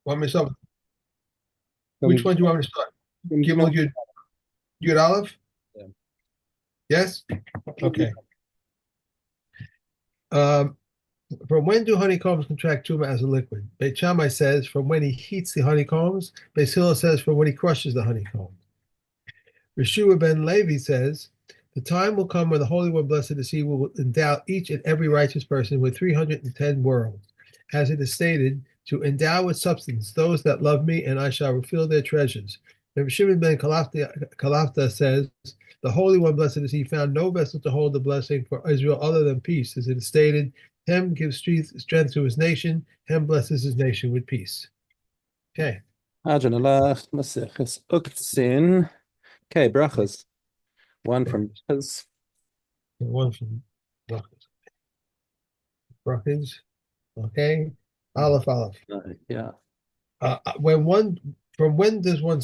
Want me to start? From Which one do you want me to start? Gimel. Gimel Yud Aleph? Yeah. Yes? Okay. Um, from when do honeycombs contract tumor as a liquid? Beit Shammai says from when he heats the honeycombs. Beis Hillel says from when he crushes the honeycomb. Yeshua ben Levi says, the time will come when the Holy One, blessed is He, will endow each and every righteous person with 310 worlds, as it is stated, to endow with substance those that love me, and I shall refill their treasures. And Shimon ben Kalafta says, the Holy One, blessed is He, found no vessel to hold the blessing for Israel other than peace, as it is stated, Hem gives strength to His nation, Hem blesses His nation with peace. Okay. Adonalach, Maseches, Uktzin. Okay, Berachos. One from his. One from Brockins. Okay. Aleph, Aleph. Yeah. When one from when does one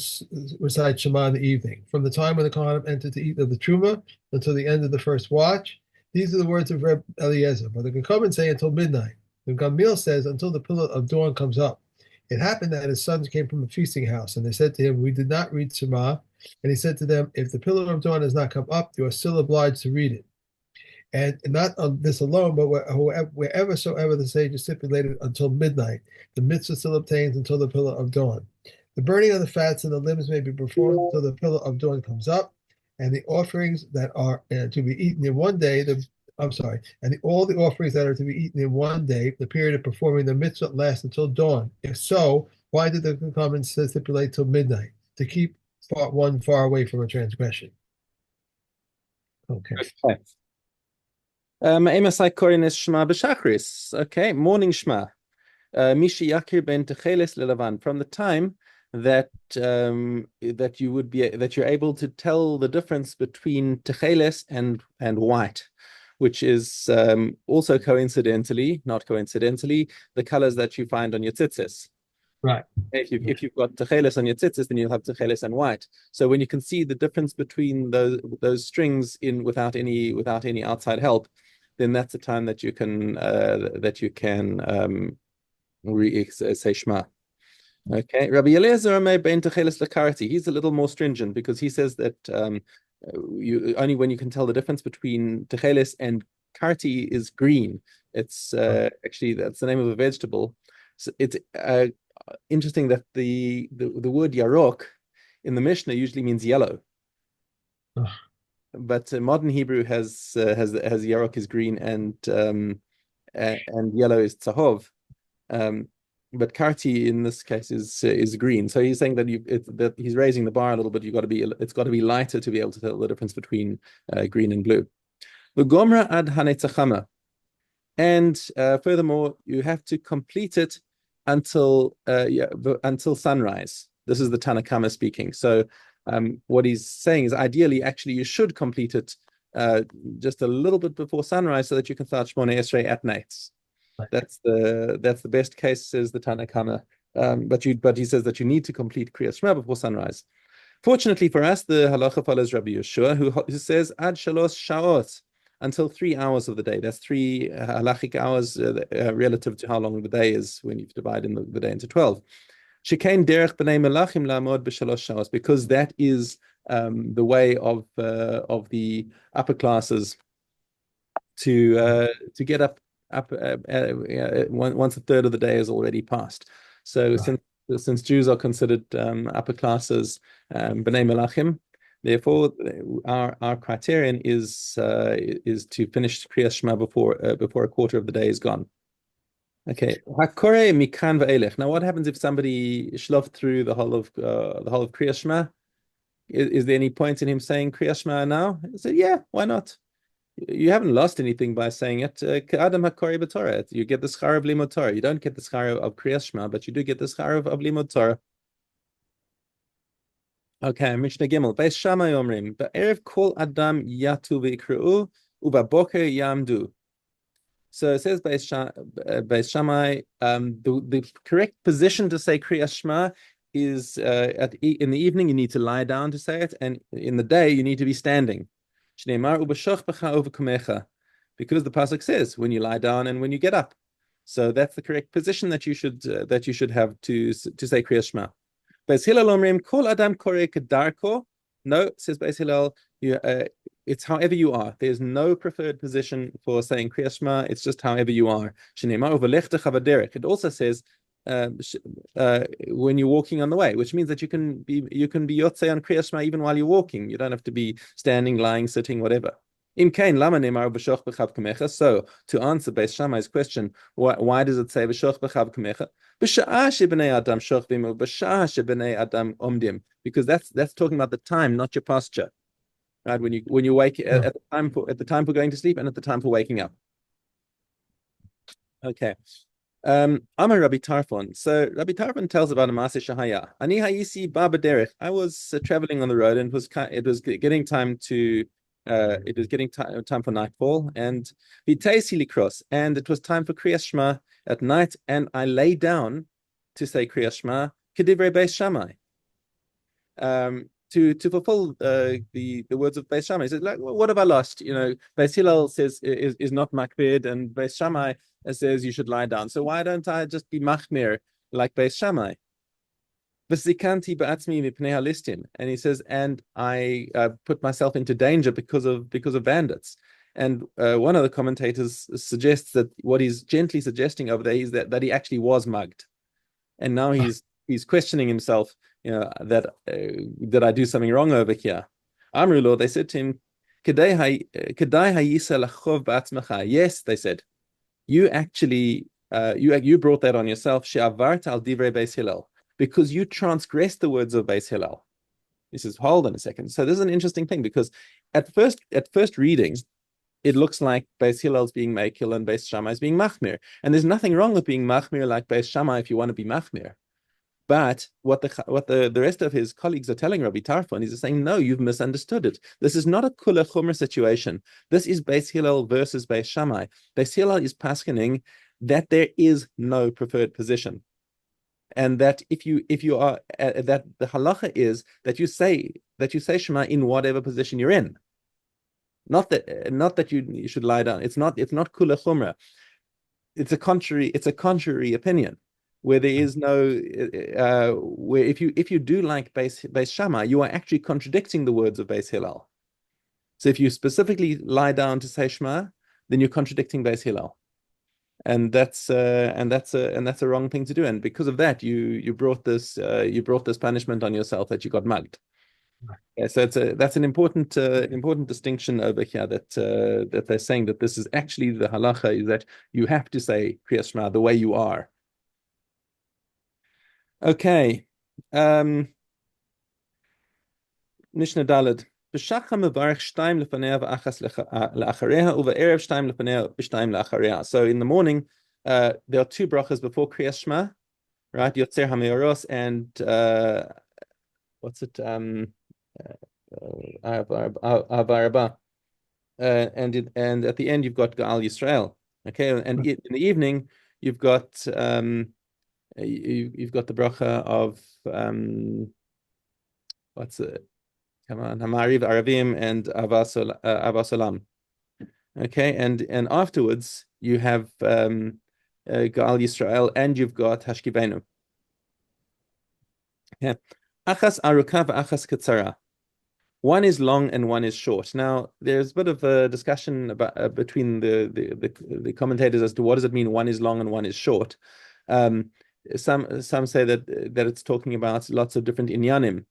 recite Shema in the evening? From the time when the Kohanim entered to eat of the Truma until the end of the first watch. These are the words of Reb Eliezer. But the Gekumen say until midnight. The Gamil says until the pillar of dawn comes up. It happened that his sons came from a feasting house, and they said to him, "We did not read Shema." And he said to them, "If the pillar of dawn has not come up, you are still obliged to read it." And not on this alone, but wherever soever the sages stipulated until midnight, the mitzvah still obtains until the pillar of dawn. The burning of the fats and the limbs may be performed until the pillar of dawn comes up, and the offerings that are to be eaten in one day, all the offerings that are to be eaten in one day, the period of performing the mitzvah lasts until dawn. If so, why did the comments stipulate till midnight? To keep one far away from a transgression. Okay. Okay. Emasai Korin is Shema B'Shachris. Okay, morning Shema. Mishi Yakir ben Techeles Lelavan. From the time that that you're able to tell the difference between Techeles and white, which is also not coincidentally, the colors that you find on your tzitzis. Right. If you've got techeles on your tzitzis, then you'll have techeles and white. So when you can see the difference between those strings in without any outside help, then that's the time that you can say Shema. Okay, Rabbi Eliezer ben techeles lekarati. He's a little more stringent because he says that you only when you can tell the difference between techeles and karti is green. It's actually that's the name of a vegetable. So it's interesting that the word yarok in the Mishnah usually means yellow, but modern Hebrew has yarok is green and yellow is tzahov, but karti in this case is green. So he's saying that that he's raising the bar a little bit. It's got to be lighter to be able to tell the difference between green and blue. The gomra ad hanetzachama, and furthermore you have to complete it until sunrise. This is the Tanakama speaking. So what he's saying is ideally, actually, you should complete it just a little bit before sunrise so that you can start Shmona Esrei at night. Right. That's the best case, says the Tanakama. But he says that you need to complete Kriyas Shema before sunrise. Fortunately for us, the halacha follows Rabbi Yeshua, who says ad shalosh shaot, until 3 hours of the day. That's 3 halachic hours relative to how long the day is when you divide in the day into 12. Shekain derech b'nei melachim la'amod b'shalosh shaos, because that is the way of the upper classes to get up once a third of the day is already passed. So since Jews are considered upper classes, b'nei melachim, therefore, our criterion is to finish Kriyas Shema before a quarter of the day is gone. Okay. Hakore mikan va'elech. Now, what happens if somebody shloved through the whole of Kriyas Shema? Is there any point in him saying Kriyas Shema now? I said, yeah, why not? You haven't lost anything by saying it. Ka'adam hakore b'Torah. You get the schar of limud Torah. You don't get the schar of Kriyas Shema, but you do get the schar of limud Torah. Okay, Mishnah Gimel. Beis Shammai omrim, ba'erev kol adam yatu v'ikre'u, u'baboker yamdu. So it says Beis Shammai, the correct position to say Kriyas Shema is in the evening you need to lie down to say it, and in the day you need to be standing. Shneimar u'b'shoch b'cha u'v'kumecha, because the pasuk says when you lie down and when you get up. So that's the correct position that you should have to say Kriyas Shema. Beis Hillel omrim kol adam koreh kedarko. No, says Beis Hillel, it's however you are. There's no preferred position for saying Kriyas Shema. It's just however you are. Shnei it also says when you're walking on the way, which means that you can be yotzei on Kriyas Shema even while you're walking. You don't have to be standing, lying, sitting, whatever. So to answer Beis Shammai's question, why does it say v'shoch b'chav kamecha? Because that's talking about the time, not your posture. Right? When you wake at the time for going to sleep and at the time for waking up. Okay. I'm a Rabbi Tarfon. So Rabbi Tarfon tells about a Maaseh Shahaya. Ani hayisi ba b'derech. I was traveling on the road, and it was getting time for nightfall, and v'teisi likros, and it was time for Kriyas Shema at night, and I lay down to say Kriyas Shema kedivrei Beis Shammai. To fulfill the words of Beis Shammai. He says, like, what have I lost? Beis Hillel says is not makbid, and Beis Shammai says you should lie down. So why don't I just be machmir like Beis Shammai? V'zikanti ba'atzmi mipnei halistim, and he says, and I put myself into danger because of bandits. And one of the commentators suggests that what he's gently suggesting over there is that he actually was mugged, and now he's questioning himself. That I do something wrong over here. Amru, they said to him, yes, they said, you actually you brought that on yourself, she'avart al divrei Beis Hillel, because you transgressed the words of Beis Hillel. He says, hold on a second. So this is an interesting thing, because at first reading, it looks like Beis Hillel's being Mekil and Beis Shammai is being Machmir. And there's nothing wrong with being Machmir like Beis Shammai if you want to be Machmir. But what the rest of his colleagues are telling Rabbi Tarfon is saying, no, you've misunderstood it. This is not a kula chumra situation. This is Beis Hillel versus Beis Shammai. Beis Hillel is paskening that there is no preferred position, and that if you are that the halacha is that you say Shema in whatever position you're in. Not that you should lie down. It's not kula chumra. It's a contrary opinion, where there is no where if you do like Beis Shammai, you are actually contradicting the words of Beis Hillel. So if you specifically lie down to say Shema, then you're contradicting Beis Hillel, and that's a wrong thing to do. And because of that, you brought this punishment on yourself, that you got mugged. Yeah, so that's an important distinction over here, that they're saying that this is actually the halacha, is that you have to say Kriyas Shema the way you are. Okay. Mishna Daled. B'shacha mevarech shtayim lefanea v'achas le'achareha uve'erev shtayim lefanea v'shtayim le'achareha. So in the morning, there are two brachas before Kriyas Shema, right? Yotzer HaMeoros and what's it? Avaraba. And at the end you've got Gaal Yisrael. Okay, and in the evening you've got you've got the bracha of what's it? Come on, Hamariv Aravim and Avasolam. Okay, and afterwards you have Gaal Yisrael, and you've got Hashkivenu. Yeah, Achas Aruka v'Achas Katsara. One is long and one is short. Now, there's a bit of a discussion about between the commentators as to what does it mean one is long and one is short. Some say that it's talking about lots of different inyanim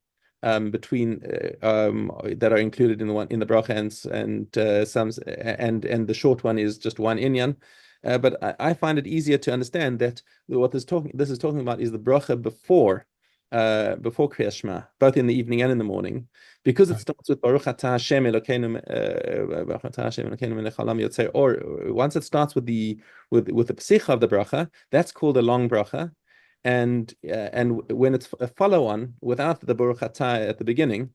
between that are included in the bracha, and the short one is just one inyan. But I find it easier to understand that what this is talking about is the bracha before Kriyas Shema, both in the evening and in the morning, because it starts with Baruch Atah Hashem Elokeinu melech haolam yotzei, or once it starts with the psicha of the bracha, that's called a long bracha, and when it's a follow on without the Baruch Atah at the beginning,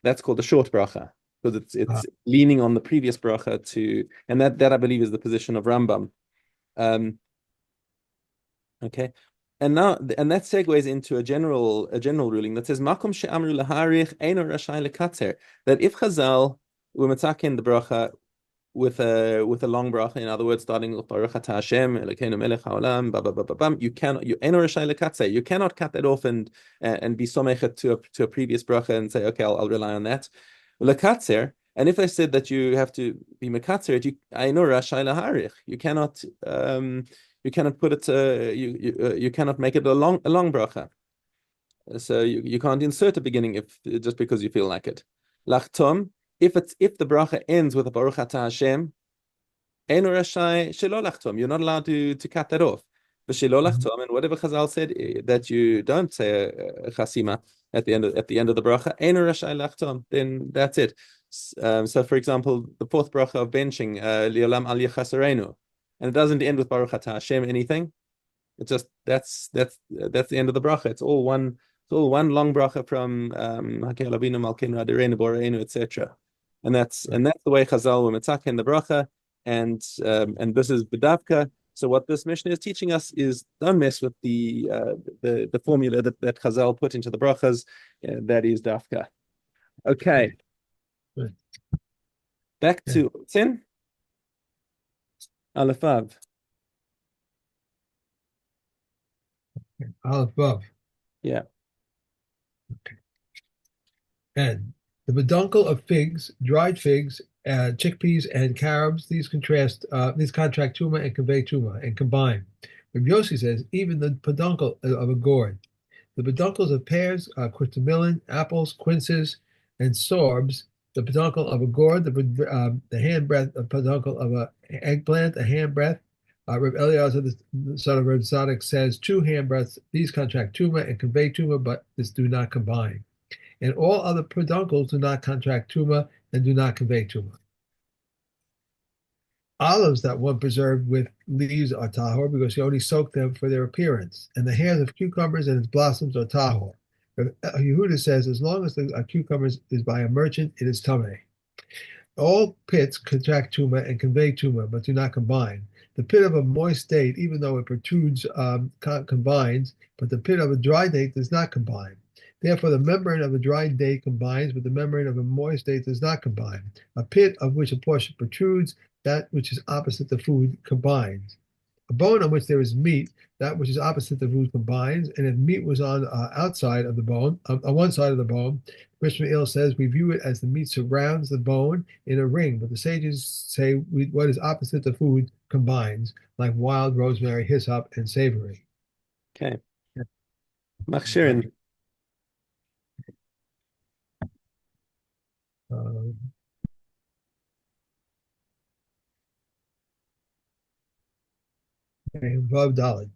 that's called a short bracha, because it's leaning on the previous bracha and that I believe is the position of Rambam. Okay. And that segues into a general ruling that says Makom she'amru laharich eino rashai lekatzer, that if Chazal were matzakin the bracha with a long bracha. In other words, starting with Baruch Atah Hashem Elokeinu Melech Haolam, you cannot you cannot cut that off and be somechet to a previous bracha and say, okay, I'll rely on that. Lekatzer, and if I said that you have to be mekatzer, Eino Rashai Laharich, you cannot put it you cannot make it a long bracha. So you can't insert a beginning if just because you feel like it. Lachtom, if the bracha ends with a Baruch Atah Hashem, Eino Rashai Shelo Lachtom, you're not allowed to cut that off. V'shelo Lachtom, and whatever Chazal said that you don't say a chasima at the end of the bracha, Eino Rashai Lachtom, then that's it. So for example, the fourth bracha of benching, Liolam Al Yechasarenu, and it doesn't end with Baruch Atah Hashem anything. It's just that's the end of the bracha. It's all one long bracha from Hakel Abinu Malkeinu Adirenu Boreinu, etc. And that's the way Chazal were mitzak in the bracha, and this is bedavka. So what this Mishnah is teaching us is don't mess with the formula that Chazal put into the brachas. That is dafka. Okay. Good. Back to Sin. Aleph Vav. Aleph Vav. Yeah. Okay. And the peduncle of figs, dried figs, chickpeas, and carobs, these contract tuma and convey tuma and combine. Rabbi Yossi says even the peduncle of a gourd, the peduncles of pears, quintamelon, apples, quinces, and sorbs, the peduncle of a gourd, the handbreadth peduncle of an eggplant, a handbreadth. Reb Eliezer, the son of Reb Tzadok, says 2 handbreadths. These contract tuma and convey tuma, but this do not combine. And all other peduncles do not contract tuma and do not convey tuma. Olives that one preserved with leaves are tahor because you only soak them for their appearance. And the hairs of cucumbers and its blossoms are tahor. Yehuda says as long as the cucumber is by a merchant, it is tameh. All pits contract tuma and convey tuma, but do not combine. The pit of a moist date, even though it protrudes, combines, but the pit of a dry date does not combine. Therefore, the membrane of a dry date combines, but the membrane of a moist date does not combine. A pit of which a portion protrudes, that which is opposite the food combines. A bone on which there is meat, that which is opposite the food combines. And if meat was on outside of the bone, on one side of the bone, Mishna says we view it as the meat surrounds the bone in a ring. But the sages say what is opposite the food combines, like wild rosemary, hyssop, and savory. Okay. Machshirin. Vav Daled.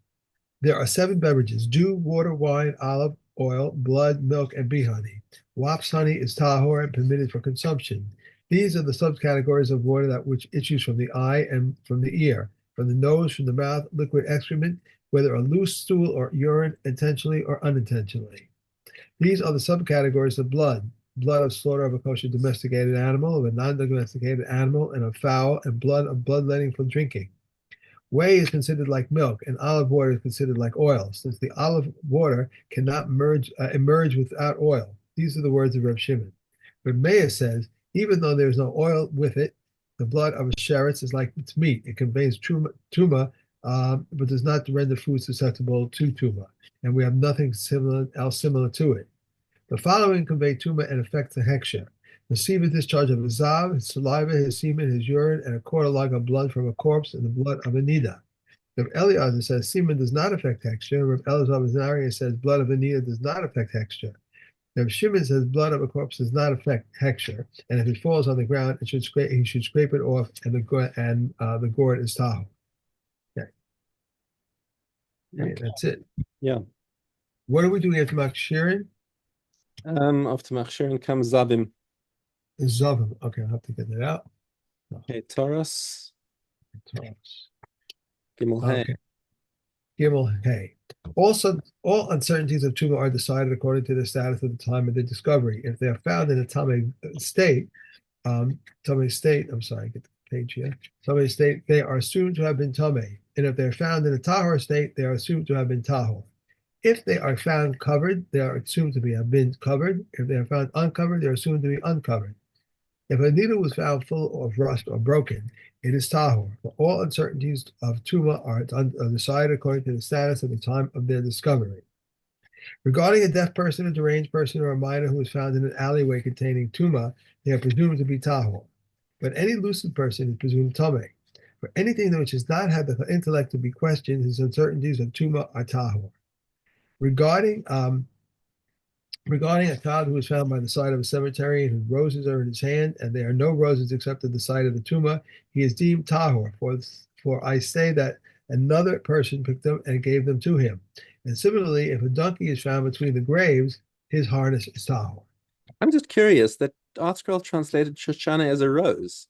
There are 7 beverages: dew, water, wine, olive oil, blood, milk, and bee honey. Wap's honey is tahor and permitted for consumption. These are the subcategories of water that which issues from the eye and from the ear, from the nose, from the mouth, liquid excrement, whether a loose stool or urine, intentionally or unintentionally. These are the subcategories of blood: blood of slaughter of a kosher domesticated animal, of a non-domesticated animal, and of fowl, and blood of bloodletting from drinking. Whey is considered like milk, and olive water is considered like oil, since the olive water cannot emerge without oil. These are the words of Reb Shimon. Reb Meir says, even though there is no oil with it, the blood of a sheretz is like its meat. It conveys tuma, but does not render food susceptible to tuma, and we have nothing else similar to it. The following convey tuma and affect the heksher: receive a discharge of his zav, his saliva, his semen, his urine, and a quarter log of blood from a corpse, and the blood of a nida. Reb Eliezer says semen does not affect texture. Reb Eliezer says blood of a nida does not affect texture. Reb Shimon says blood of a corpse does not affect texture, and if it falls on the ground, he should scrape it off, and the gourd is tahor. Okay. Okay, that's it. Yeah. What are we doing after Machshirin? After Machshirin comes Zavim. Zavim. Okay, I'll have to get that out. Okay, Taurus. Taurus. Gimel Hay. Okay. Gimel Hay. Also, all uncertainties of Tuma are decided according to the status of the time of the discovery. If they are found in a Tameh state, I'm sorry, get the page here. Tameh state, they are assumed to have been Tameh. And if they're found in a Tahor state, they are assumed to have been Tahor. If they are found covered, they are assumed to have been covered. If they are found uncovered, they are assumed to be uncovered. If a needle was found full of rust or broken, it is tahor. For all uncertainties of tuma are decided according to the status at the time of their discovery. Regarding a deaf person, a deranged person, or a minor who was found in an alleyway containing tuma, they are presumed to be tahor. But any lucid person is presumed tameh. For anything which has not had the intellect to be questioned, his uncertainties of tuma are tahor. Regarding a child who was found by the side of a cemetery and whose roses are in his hand, and there are no roses except at the side of the tuma, he is deemed tahor. For I say that another person picked them and gave them to him. And similarly, if a donkey is found between the graves, his harness is tahor. I'm just curious that ArtScroll translated Shoshana as a rose,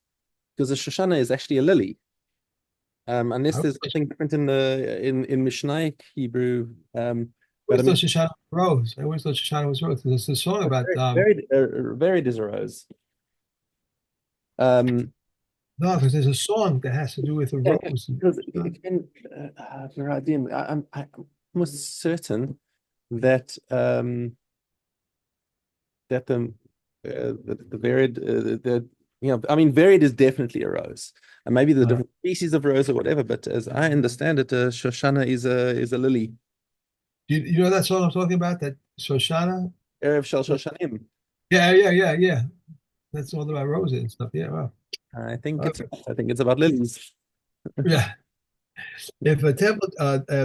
because a Shoshana is actually a lily. Unless I there's always, something different in the in Mishnaic Hebrew. But I always thought mean, Shoshana was rose. I always thought Shoshana was rose. There's a song about varied is a rose. Um, no, because there's a song that has to do with a yeah, rose. because again, I'm almost certain that that the varied the I mean varied is definitely a rose, and maybe the different species of rose or whatever. But as I understand it, Shoshana is a lily. You know that song I'm talking about? That Shoshana? Erev Shel Shoshanim. Yeah. That's all about roses and stuff. Yeah, wow. Okay. I think it's about lilies. Yeah. If a temple,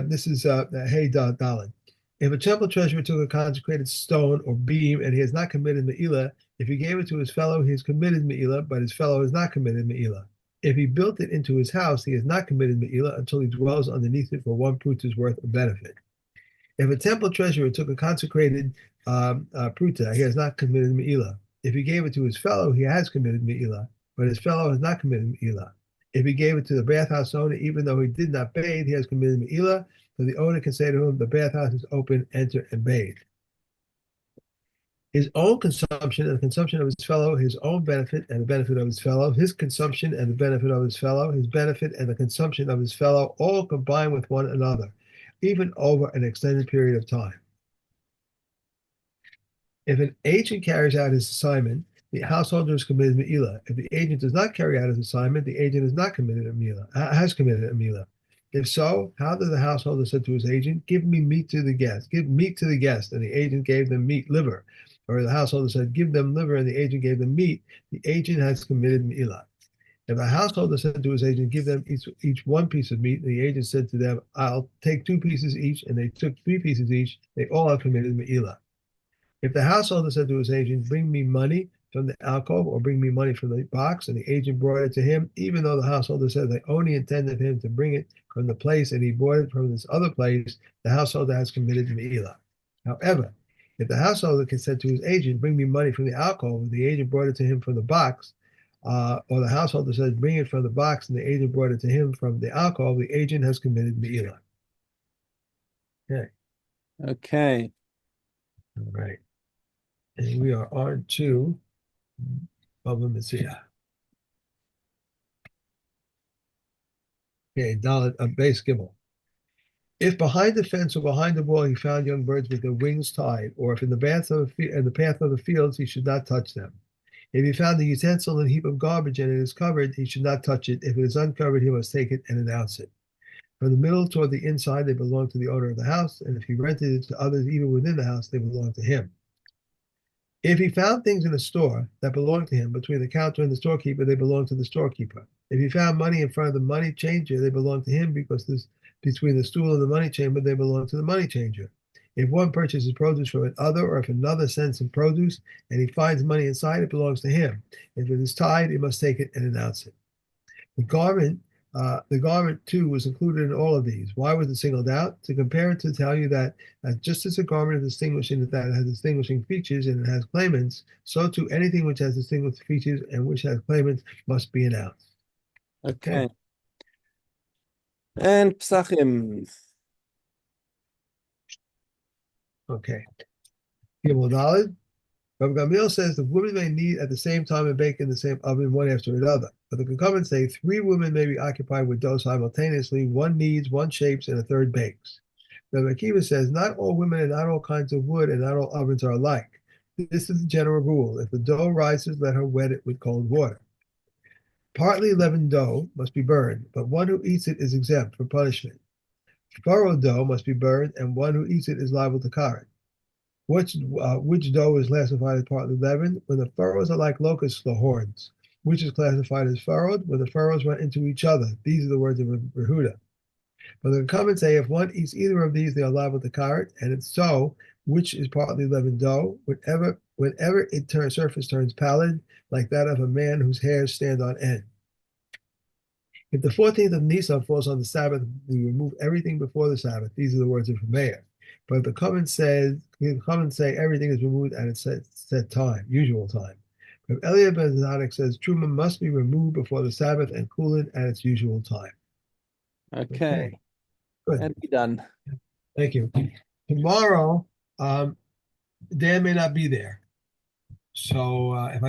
this is Hey Dalit. If a temple treasurer took a consecrated stone or beam and he has not committed Me'ilah, if he gave it to his fellow, he has committed Me'ilah, but his fellow has not committed Me'ilah. If he built it into his house, he has not committed Me'ilah until he dwells underneath it for one prutta's worth of benefit. If a temple treasurer took a consecrated pruta, he has not committed Me'ilah. If he gave it to his fellow, he has committed Me'ilah, but his fellow has not committed Me'ilah. If he gave it to the bathhouse owner, even though he did not bathe, he has committed Me'ilah, so the owner can say to him, the bathhouse is open, enter and bathe. His own consumption and the consumption of his fellow, his own benefit and the benefit of his fellow, his consumption and the benefit of his fellow, his benefit and the consumption of his fellow, all combine with one another, even over an extended period of time. If an agent carries out his assignment, the householder is committed Me'ilah. If the agent does not carry out his assignment, the agent is not committed a Me'ilah, has committed a Me'ilah. If so, how did the householder say to his agent, give me meat to the guest, give meat to the guest, and the agent gave them meat, liver. Or the householder said, give them liver, and the agent gave them meat, the agent has committed Me'ilah. If a householder said to his agent, give them each one piece of meat, and the agent said to them, I'll take 2 pieces each, and they took 3 pieces each, they all have committed Me'ilah. If the householder said to his agent, bring me money from the alcove or bring me money from the box, and the agent brought it to him, even though the householder said they only intended him to bring it from the place and he bought it from this other place, the householder has committed Me'ilah. However, if the householder said to his agent, bring me money from the alcove, and the agent brought it to him from the box, or the householder said, bring it from the box, and the agent brought it to him from the alcove, the agent has committed Me'ilah. Okay. Okay. All right. And we are on to Baba Metzia. Okay, Dalit, base Gimel. If behind the fence or behind the wall he found young birds with their wings tied, or if in the path of the fields, he should not touch them. If he found a utensil in a heap of garbage and it is covered, he should not touch it. If it is uncovered, he must take it and announce it. From the middle toward the inside, they belong to the owner of the house, and if he rented it to others even within the house, they belong to him. If he found things in a store that belonged to him between the counter and the storekeeper, they belong to the storekeeper. If he found money in front of the money changer, they belong to him because this between the stool and the money chamber, they belong to the money changer. If one purchases produce from another, or if another sends him produce and he finds money inside, it belongs to him. If it is tied, he must take it and announce it. The garment too was included in all of these. Why was it singled out? To compare it to tell you that just as a garment is distinguishing that it has distinguishing features and it has claimants, so too anything which has distinguished features and which has claimants must be announced. Okay. And Psachim. Okay. Gimel Daled. Rabbi Gamliel says the women may knead at the same time and bake in the same oven, one after another. But the Kachavim say 3 women may be occupied with dough simultaneously. One kneads, one shapes, and a third bakes. Rabbi Akiva says not all women and not all kinds of wood and not all ovens are alike. This is the general rule. If the dough rises, let her wet it with cold water. Partly leavened dough must be burned, but one who eats it is exempt from punishment. Furrowed dough must be burned, and one who eats it is liable to karet. Which dough is classified as partly leavened? When the furrows are like locusts, the horns. Which is classified as furrowed? When the furrows run into each other. These are the words of Rehuda. But the comments say if one eats either of these, they are liable to karet, and it's so, which is partly leavened dough, whenever surface turns pallid, like that of a man whose hairs stand on end. If the 14th of Nisan falls on the Sabbath, we remove everything before the Sabbath. These are the words of Meir. But the comments say everything is removed at its set time, usual time. But Eliab ben Zadok says Truma must be removed before the Sabbath and Kulin at its usual time. Okay, Good. and be done. Thank you. Tomorrow, Dan may not be there. So if I